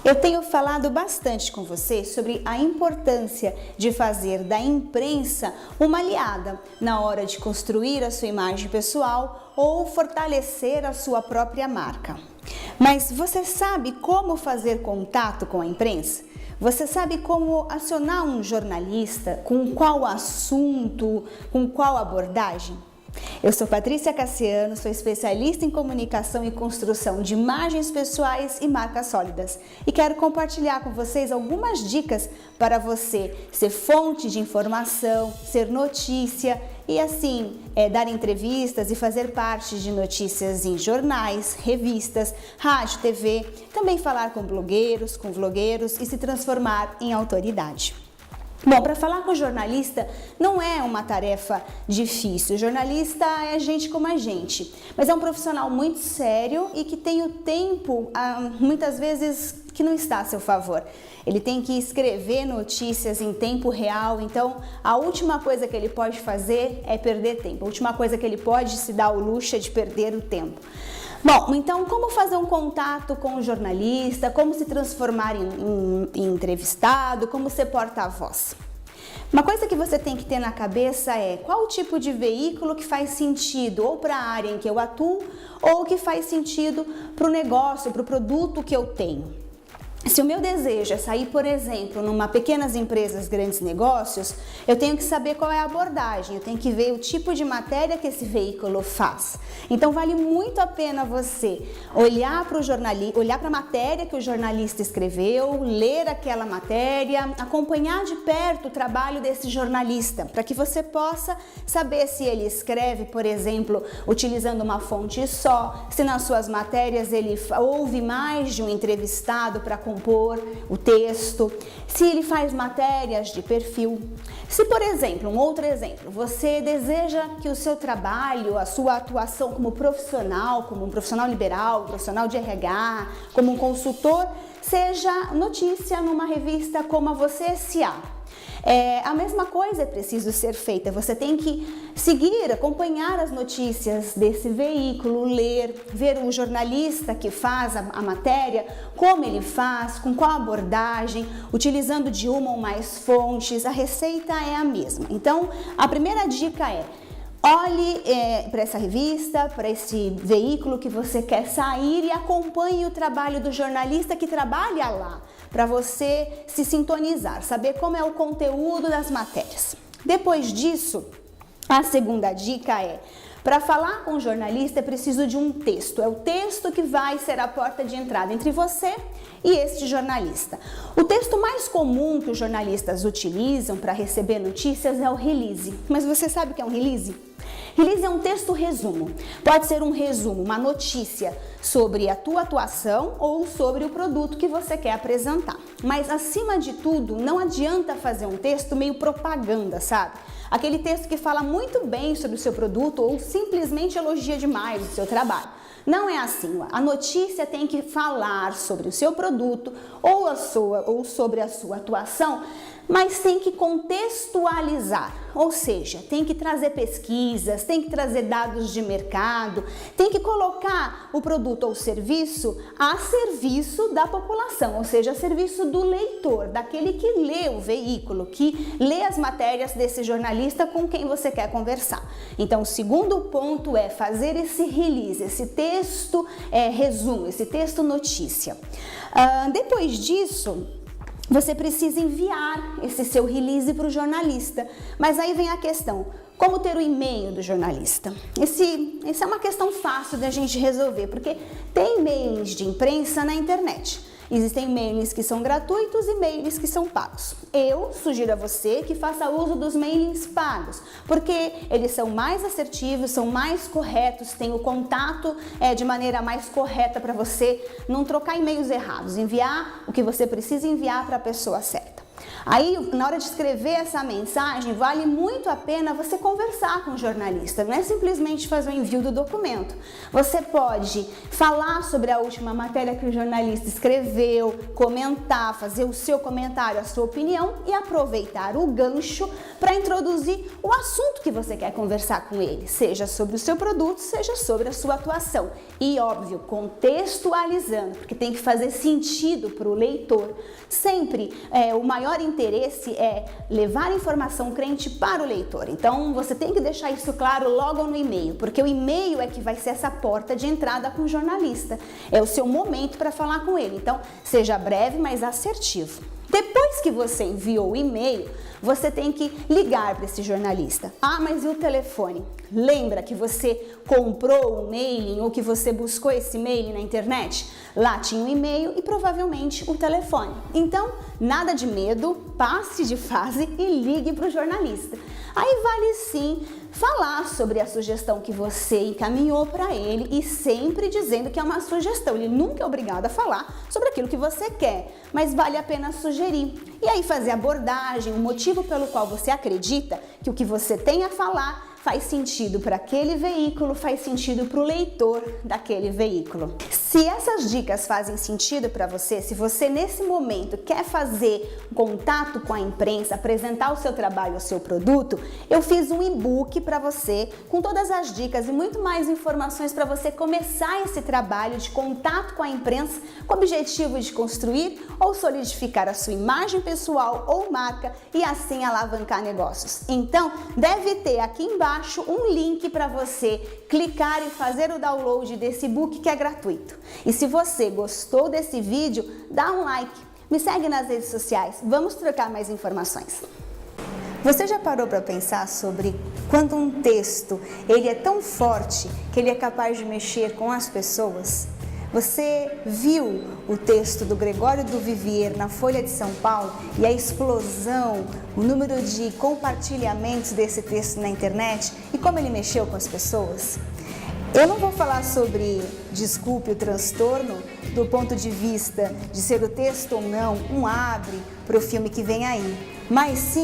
Eu tenho falado bastante com você sobre a importância de fazer da imprensa uma aliada na hora de construir a sua imagem pessoal ou fortalecer a sua própria marca. Mas você sabe como fazer contato com a imprensa? Você sabe como acionar um jornalista? Com qual assunto? Com qual abordagem? Eu sou Patrícia Cassiano, sou especialista em comunicação e construção de imagens pessoais e marcas sólidas e quero compartilhar com vocês algumas dicas para você ser fonte de informação, ser notícia e assim dar entrevistas e fazer parte de notícias em jornais, revistas, rádio, TV, também falar com blogueiros, com vlogueiros e se transformar em autoridade. Bom, para falar com o jornalista não é uma tarefa difícil. O jornalista é gente como a gente, mas é um profissional muito sério e que tem o tempo, muitas vezes, que não está a seu favor. Ele tem que escrever notícias em tempo real, então a última coisa que ele pode fazer é perder tempo. A última coisa que ele pode se dar o luxo é de perder o tempo. Bom, então como fazer um contato com o jornalista, como se transformar em entrevistado, como ser porta-voz? Uma coisa que você tem que ter na cabeça é qual o tipo de veículo que faz sentido ou para a área em que eu atuo ou que faz sentido para o negócio, para o produto que eu tenho. Se o meu desejo é sair, por exemplo, numa pequenas empresas, grandes negócios, eu tenho que saber qual é a abordagem, eu tenho que ver o tipo de matéria que esse veículo faz. Então vale muito a pena você olhar para o jornalista, olhar para a matéria que o jornalista escreveu, ler aquela matéria, acompanhar de perto o trabalho desse jornalista, para que você possa saber se ele escreve, por exemplo, utilizando uma fonte só, se nas suas matérias ele ouve mais de um entrevistado para compor o texto, se ele faz matérias de perfil. Se, por exemplo, um outro exemplo, você deseja que o seu trabalho, a sua atuação como profissional, como um profissional liberal, um profissional de RH, como um consultor, seja notícia numa revista como a Você S.A. A mesma coisa é preciso ser feita, você tem que seguir, acompanhar as notícias desse veículo, ler, ver o jornalista que faz a matéria, como ele faz, com qual abordagem, utilizando de uma ou mais fontes, a receita é a mesma. Então, a primeira dica é: olhe para essa revista, para esse veículo que você quer sair e acompanhe o trabalho do jornalista que trabalha lá, para você se sintonizar, saber como é o conteúdo das matérias. Depois disso, a segunda dica é: para falar com o jornalista é preciso de um texto. É o texto que vai ser a porta de entrada entre você e este jornalista. O texto mais comum que os jornalistas utilizam para receber notícias é o release. Mas você sabe o que é um release? Release é um texto resumo. Pode ser um resumo, uma notícia sobre a tua atuação ou sobre o produto que você quer apresentar. Mas, acima de tudo, não adianta fazer um texto meio propaganda, sabe? Aquele texto que fala muito bem sobre o seu produto ou simplesmente elogia demais o seu trabalho. Não é assim. A notícia tem que falar sobre o seu produto ou sobre a sua atuação, mas tem que contextualizar, ou seja, tem que trazer pesquisas, tem que trazer dados de mercado, tem que colocar o produto ou serviço a serviço da população, ou seja, a serviço do leitor, daquele que lê o veículo, que lê as matérias desse jornalista com quem você quer conversar. Então, o segundo ponto é fazer esse release, esse texto resumo, esse texto notícia. Depois disso, você precisa enviar esse seu release para o jornalista. Mas aí vem a questão: como ter o e-mail do jornalista? Essa é uma questão fácil da gente resolver, porque tem e-mails de imprensa na internet. Existem mailings que são gratuitos e mailings que são pagos. Eu sugiro a você que faça uso dos mailings pagos, porque eles são mais assertivos, são mais corretos, têm o contato de maneira mais correta para você não trocar e-mails errados, enviar o que você precisa enviar para a pessoa certa. Aí, na hora de escrever essa mensagem, vale muito a pena você conversar com o jornalista, não é simplesmente fazer o envio do documento. Você pode falar sobre a última matéria que o jornalista escreveu, comentar, fazer o seu comentário, a sua opinião e aproveitar o gancho para introduzir o assunto que você quer conversar com ele, seja sobre o seu produto, seja sobre a sua atuação. E, óbvio, contextualizando, porque tem que fazer sentido para o leitor. Sempre o maior interesse é levar a informação crente para o leitor. Então, você tem que deixar isso claro logo no e-mail, porque o e-mail é que vai ser essa porta de entrada com o jornalista. É o seu momento para falar com ele. Então, seja breve, mas assertivo. Depois que você enviou o e-mail, você tem que ligar para esse jornalista. Ah, mas e o telefone? Lembra que você comprou um mailing ou que você buscou esse mailing na internet? Lá tinha um e-mail e provavelmente um telefone. Então, nada de medo, passe de fase e ligue para o jornalista. Aí vale sim falar sobre a sugestão que você encaminhou para ele e sempre dizendo que é uma sugestão. Ele nunca é obrigado a falar sobre aquilo que você quer, mas vale a pena sugerir. E aí fazer a abordagem, o motivo pelo qual você acredita que o que você tem a falar faz sentido para aquele veículo, faz sentido para o leitor daquele veículo. Se essas dicas fazem sentido para você, se você nesse momento quer fazer contato com a imprensa, apresentar o seu trabalho, o seu produto, eu fiz um e-book para você com todas as dicas e muito mais informações para você começar esse trabalho de contato com a imprensa com o objetivo de construir ou solidificar a sua imagem pessoal ou marca e assim alavancar negócios. Então, deve ter aqui embaixo um link para você clicar e fazer o download desse e-book que é gratuito. E se você gostou desse vídeo, dá um like, me segue nas redes sociais, vamos trocar mais informações. Você já parou para pensar sobre quando um texto ele é tão forte que ele é capaz de mexer com as pessoas? Você viu o texto do Gregório do Vivier na Folha de São Paulo e a explosão, o número de compartilhamentos desse texto na internet e como ele mexeu com as pessoas? Eu não vou falar sobre, desculpe, o transtorno do ponto de vista de ser o texto ou não um abre para o filme que vem aí, mas sim